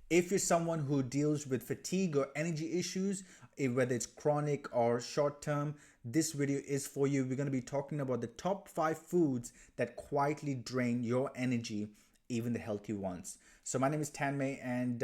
If you're someone who deals with fatigue or energy issues, whether it's chronic or short term, this video is for you. We're going to be talking about the top 5 foods that quietly drain your energy, even the healthy ones. So my name is Tanmay, and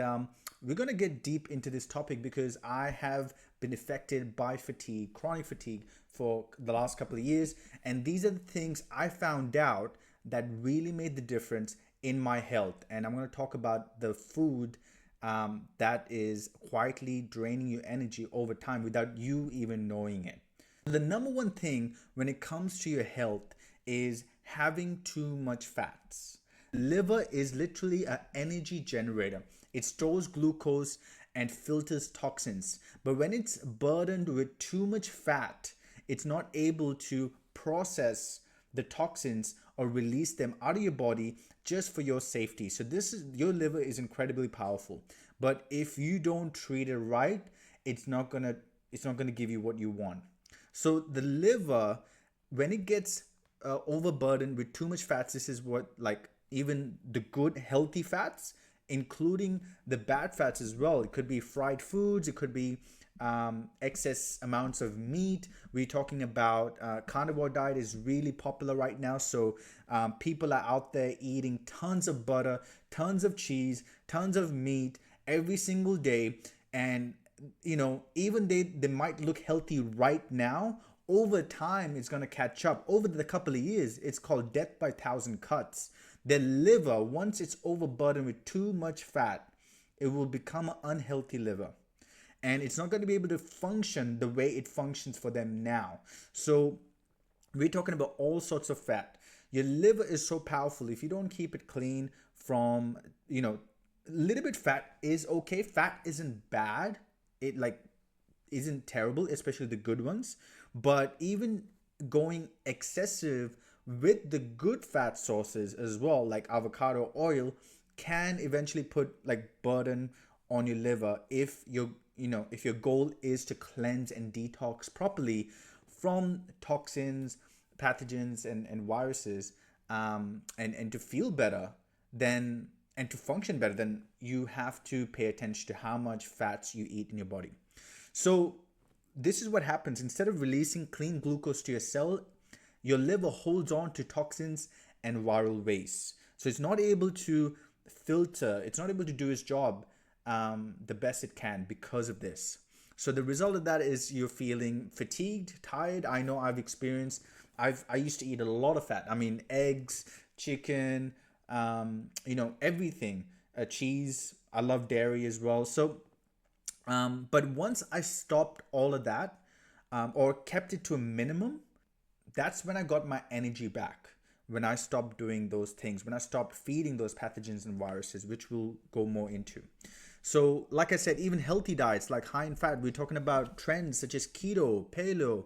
we're going to get deep into this topic because I have been affected by fatigue, chronic fatigue, for the last couple of years. And these are the things I found out that really made the difference in my health. And I'm going to talk about the food that is quietly draining your energy over time without you even knowing it. The number one thing when it comes to your health is having too much fats. Liver is literally an energy generator. It stores glucose and filters toxins. But when it's burdened with too much fat, it's not able to process the toxins or release them out of your body just for your safety. So this is, your liver is incredibly powerful. But if you don't treat it right, it's not gonna give you what you want. So the liver, when it gets overburdened with too much fats, this is what, like, even the good healthy fats, including the bad fats as well. It could be fried foods, it could be excess amounts of meat. We're talking about carnivore diet is really popular right now. So people are out there eating tons of butter, tons of cheese, tons of meat every single day. And even they might look healthy right now, over time it's going to catch up. Over the couple of years, it's called death by 1,000 cuts. The liver, once it's overburdened with too much fat, it will become an unhealthy liver, and it's not going to be able to function the way it functions for them now. So we're talking about all sorts of fat. Your liver is so powerful. If you don't keep it clean from, a little bit fat is okay. Fat isn't bad. It, like, isn't terrible, especially the good ones. But even going excessive with the good fat sources as well, like avocado oil, can eventually put, like, burden on your liver if if your goal is to cleanse and detox properly from toxins, pathogens, and viruses, and to feel better, then, and to function better, then you have to pay attention to how much fats you eat in your body. So this is what happens. Instead of releasing clean glucose to your cell, your liver holds on to toxins and viral waste. So it's not able to filter, it's not able to do its job the best it can because of this. So the result of that is you're feeling fatigued, tired. I know I've experienced, I used to eat a lot of fat. I mean, eggs, chicken, everything, cheese. I love dairy as well. So but once I stopped all of that, or kept it to a minimum, that's when I got my energy back. When I stopped doing those things, when I stopped feeding those pathogens and viruses, which we'll go more into. So, like I said, even healthy diets like high in fat, we're talking about trends such as keto, paleo,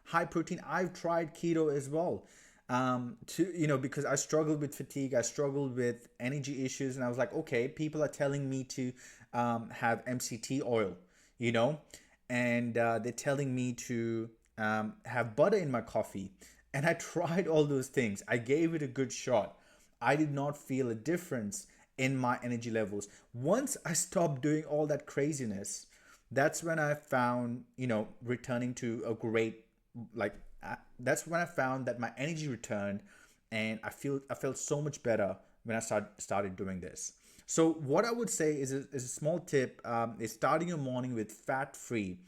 high protein. I've tried keto as well. Because I struggled with fatigue, I struggled with energy issues, and I was like, okay, people are telling me to have MCT oil, and they're telling me to have butter in my coffee. And I tried all those things. I gave it a good shot. I did not feel a difference in my energy levels. Once I stopped doing all that craziness, that's when I found, returning to a great, like, that's when I found that my energy returned, and I felt so much better when I started doing this. So what I would say is a small tip, is starting your morning with fat free.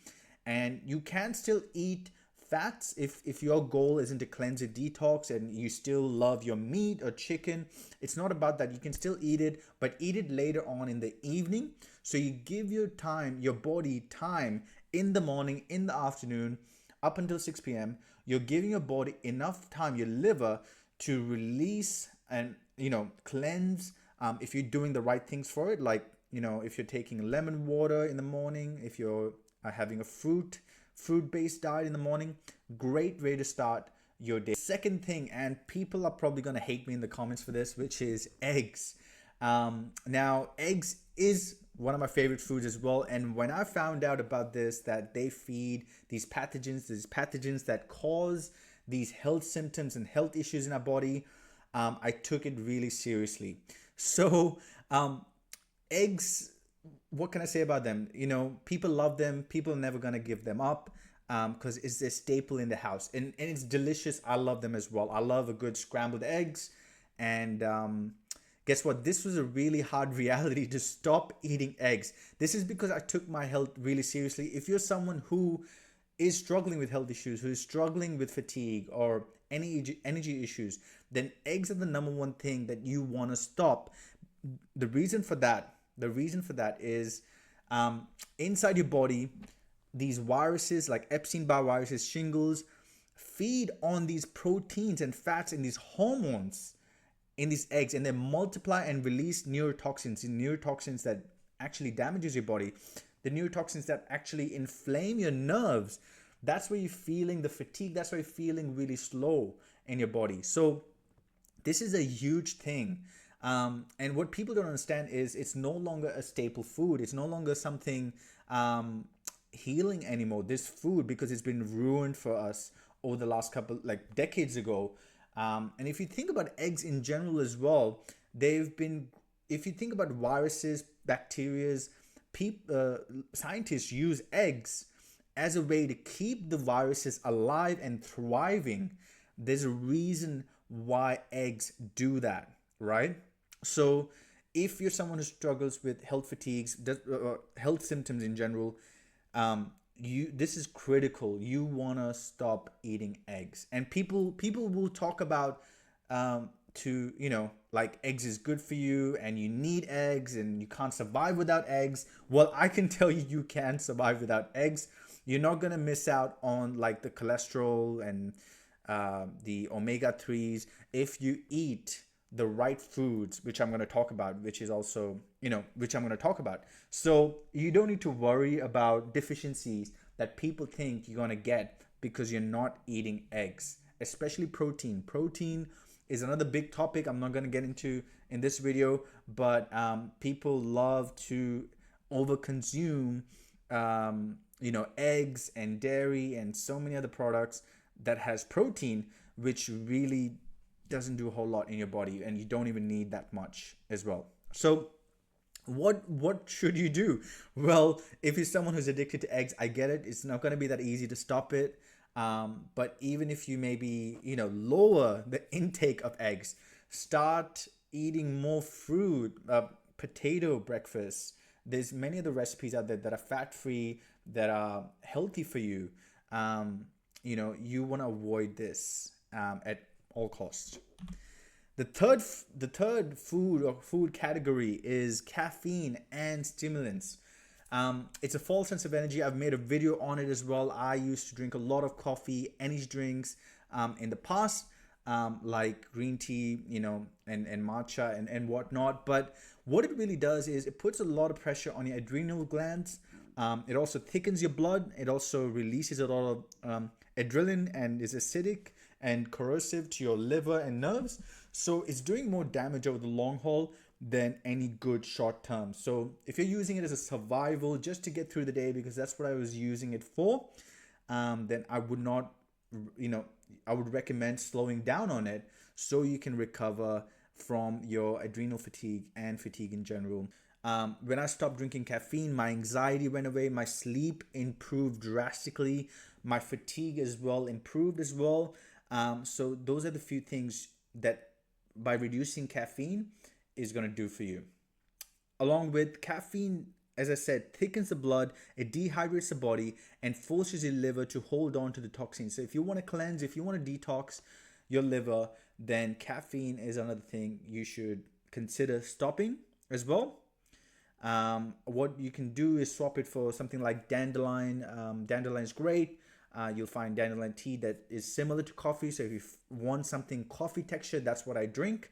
And you can still eat fats if your goal isn't to cleanse or detox and you still love your meat or chicken. It's not about that. You can still eat it, but eat it later on in the evening. So you give your body time in the morning, in the afternoon, up until 6 p.m. You're giving your body enough time, your liver, to release and cleanse. If you're doing the right things for it, like, if you're taking lemon water in the morning, if you're having a fruit-based diet in the morning, great way to start your day. Second thing, and people are probably going to hate me in the comments for this, which is eggs. Now, eggs is one of my favorite foods as well. And when I found out about this, that they feed these pathogens that cause these health symptoms and health issues in our body, I took it really seriously. So eggs what can I say about them? You know, people love them. People are never gonna give them up because it's a staple in the house, and it's delicious. I love them as well. I love a good scrambled eggs, and guess what? This was a really hard reality to stop eating eggs. This is because I took my health really seriously. If you're someone who is struggling with health issues, who is struggling with fatigue or any energy issues, then eggs are the number one thing that you want to stop. The reason for that is inside your body, these viruses like Epstein-Barr viruses, shingles, feed on these proteins and fats and these hormones in these eggs, and they multiply and release neurotoxins that actually damages your body, the neurotoxins that actually inflame your nerves. That's where you're feeling the fatigue. That's why you're feeling really slow in your body. So this is a huge thing. And what people don't understand is it's no longer a staple food. It's no longer something healing anymore. This food, because it's been ruined for us over the last couple, like decades ago. And if you think about eggs in general as well, if you think about viruses, bacterias, scientists use eggs as a way to keep the viruses alive and thriving. There's a reason why eggs do that, right? So if you're someone who struggles with health fatigues, health symptoms in general, this is critical. You want to stop eating eggs. And people will talk about like eggs is good for you and you need eggs and you can't survive without eggs. Well, I can tell you, you can survive without eggs. You're not going to miss out on like the cholesterol and the omega-3s if you eat the right foods, which I'm going to talk about, which I'm going to talk about. So you don't need to worry about deficiencies that people think you're going to get because you're not eating eggs, especially protein. Protein is another big topic I'm not going to get into in this video, but people love to overconsume eggs and dairy and so many other products that has protein, which really doesn't do a whole lot in your body, and you don't even need that much as well. So what should you do? Well, if you're someone who's addicted to eggs, I get it. It's not going to be that easy to stop it. But even if you maybe lower the intake of eggs, start eating more fruit, potato breakfast. There's many other recipes out there that are fat-free, that are healthy for you. You want to avoid this at all costs. The third food category is caffeine and stimulants. It's a false sense of energy. I've made a video on it as well. I used to drink a lot of coffee, energy drinks in the past, like green tea, and matcha and whatnot. But what it really does is it puts a lot of pressure on your adrenal glands. It also thickens your blood. It also releases a lot of adrenaline and is acidic and corrosive to your liver and nerves. So it's doing more damage over the long haul than any good short term. So if you're using it as a survival just to get through the day, because that's what I was using it for, then I would not, I would recommend slowing down on it so you can recover from your adrenal fatigue and fatigue in general. When I stopped drinking caffeine, my anxiety went away, my sleep improved drastically, my fatigue as well improved as well. So those are the few things that by reducing caffeine is going to do for you. Along with caffeine, as I said, thickens the blood, it dehydrates the body and forces your liver to hold on to the toxins. So if you want to cleanse, if you want to detox your liver, then caffeine is another thing you should consider stopping as well. What you can do is swap it for something like dandelion. Dandelion is great. You'll find dandelion tea that is similar to coffee. So if you want something coffee texture, that's what I drink.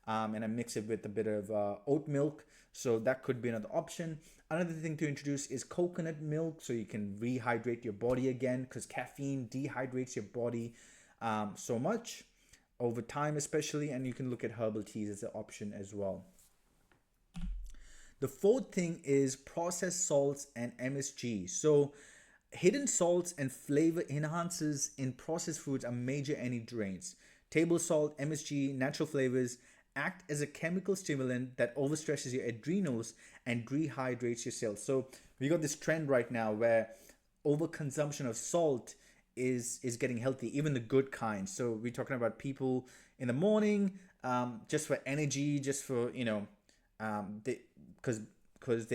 And I mix it with a bit of oat milk. So that could be another option. Another thing to introduce is coconut milk. So you can rehydrate your body again, because caffeine dehydrates your body so much over time especially. And you can look at herbal teas as an option as well. The fourth thing is processed salts and MSG. So hidden salts and flavor enhancers in processed foods are major energy drains. Table salt, MSG, natural flavors, act as a chemical stimulant that overstresses your adrenals and rehydrates your cells. So we got this trend right now where overconsumption of salt is getting healthy, even the good kind. So we're talking about people in the morning, just for energy, just for they because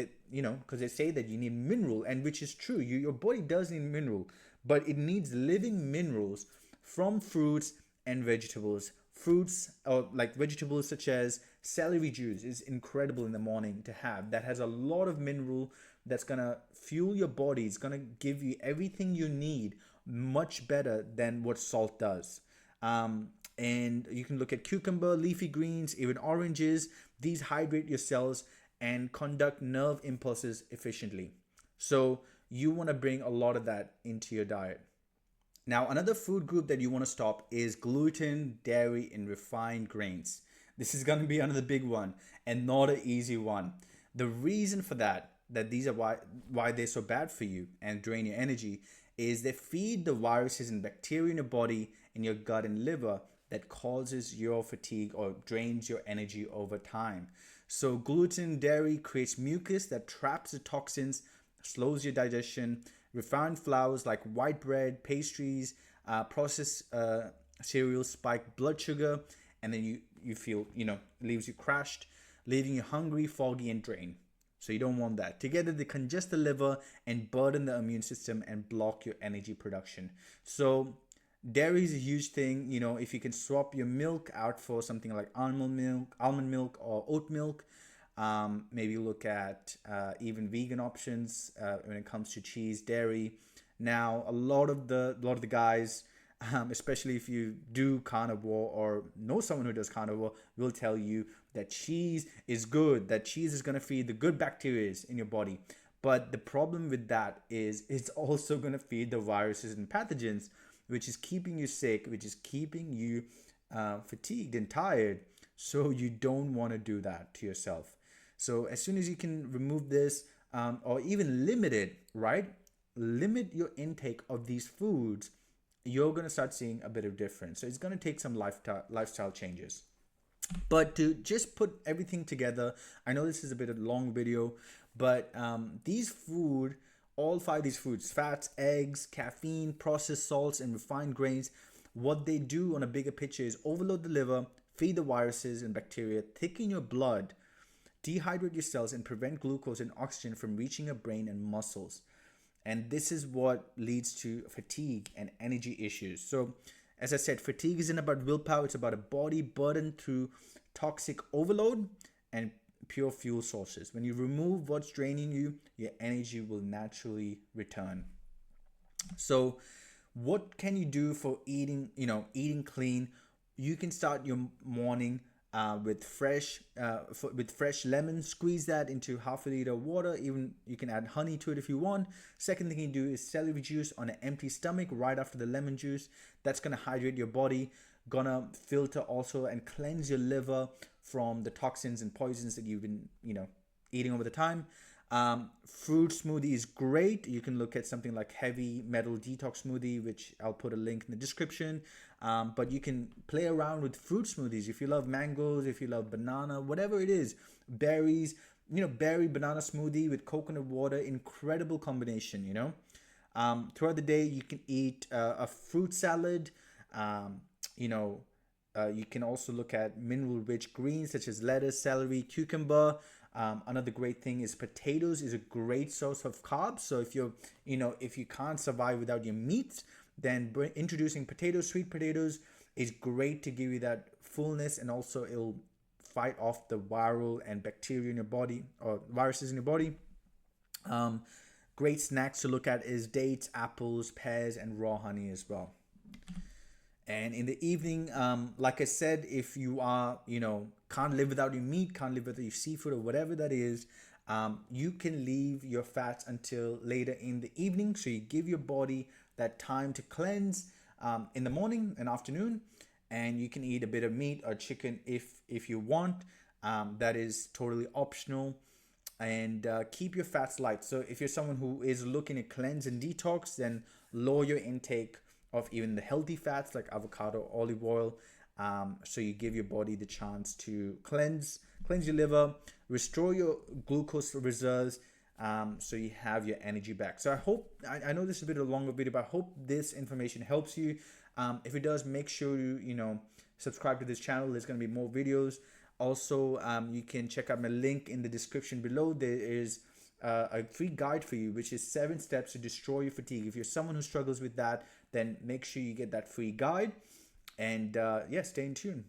they say that you need mineral, and which is true. Your body does need mineral, but it needs living minerals from fruits and vegetables. Fruits or like vegetables such as celery juice is incredible in the morning to have. That has a lot of mineral that's gonna fuel your body. It's gonna give you everything you need much better than what salt does. And you can look at cucumber, leafy greens, even oranges. These hydrate your cells and conduct nerve impulses efficiently. So you want to bring a lot of that into your diet. Now, another food group that you want to stop is gluten, dairy, and refined grains. This is going to be another big one and not an easy one. The reason for that these are why they're so bad for you and drain your energy, is they feed the viruses and bacteria in your body, in your gut and liver, that causes your fatigue or drains your energy over time. So gluten, dairy creates mucus that traps the toxins, slows your digestion. Refined flours like white bread, pastries, processed cereals spike blood sugar, and then you feel, leaves you crashed, leaving you hungry, foggy, and drained. So you don't want that. Together, they congest the liver and burden the immune system and block your energy production. So dairy is a huge thing. If you can swap your milk out for something like almond milk or oat milk. Maybe look at even vegan options when it comes to cheese, dairy. Now, a lot of the guys, especially if you do carnivore or know someone who does carnivore, will tell you that cheese is good, that cheese is going to feed the good bacteria in your body. But the problem with that is it's also going to feed the viruses and pathogens, which is keeping you sick, which is keeping you fatigued and tired. So you don't want to do that to yourself. So as soon as you can remove this, or even limit it, right? Limit your intake of these foods, you're going to start seeing a bit of difference. So it's going to take some lifestyle changes. But to just put everything together, I know this is a bit of a long video, but all five of these foods, fats, eggs, caffeine, processed salts, and refined grains, what they do on a bigger picture is overload the liver, feed the viruses and bacteria, thicken your blood, dehydrate your cells, and prevent glucose and oxygen from reaching your brain and muscles. And this is what leads to fatigue and energy issues. So as I said, fatigue isn't about willpower. It's about a body burdened through toxic overload and pure fuel sources. When you remove what's draining you, your energy will naturally return. So what can you do for eating clean? You can start your morning with fresh lemon. Squeeze that into half a liter of water. Even you can add honey to it if you want. Second thing you do is celery juice on an empty stomach right after the lemon juice. That's gonna hydrate your body, gonna filter also and cleanse your liver from the toxins and poisons that you've been eating over the time. Fruit smoothie is great. You can look at something like heavy metal detox smoothie, which I'll put a link in the description. But you can play around with fruit smoothies if you love mangoes, if you love banana, whatever it is, berries. Berry banana smoothie with coconut water, incredible combination. Throughout the day, you can eat a fruit salad. You can also look at mineral-rich greens such as lettuce, celery, cucumber. Another great thing is potatoes is a great source of carbs. So if you can't survive without your meat, then introducing potatoes, sweet potatoes, is great to give you that fullness, and also it'll fight off the viral and bacteria in your body or viruses in your body. Great snacks to look at is dates, apples, pears, and raw honey as well. And in the evening, like I said, if you are, can't live without your meat, can't live without your seafood or whatever that is, you can leave your fats until later in the evening. So you give your body that time to cleanse in the morning and afternoon. And you can eat a bit of meat or chicken if you want. That is totally optional. And keep your fats light. So if you're someone who is looking to cleanse and detox, then lower your intake of even the healthy fats like avocado, olive oil. So you give your body the chance to cleanse your liver, restore your glucose reserves, so you have your energy back. So I know this is a bit of a longer video, but I hope this information helps you. If it does, make sure you subscribe to this channel. There's going to be more videos. Also, you can check out my link in the description below. There is a free guide for you, which is 7 steps to destroy your fatigue. If you're someone who struggles with that, then make sure you get that free guide. And yeah, stay in tune.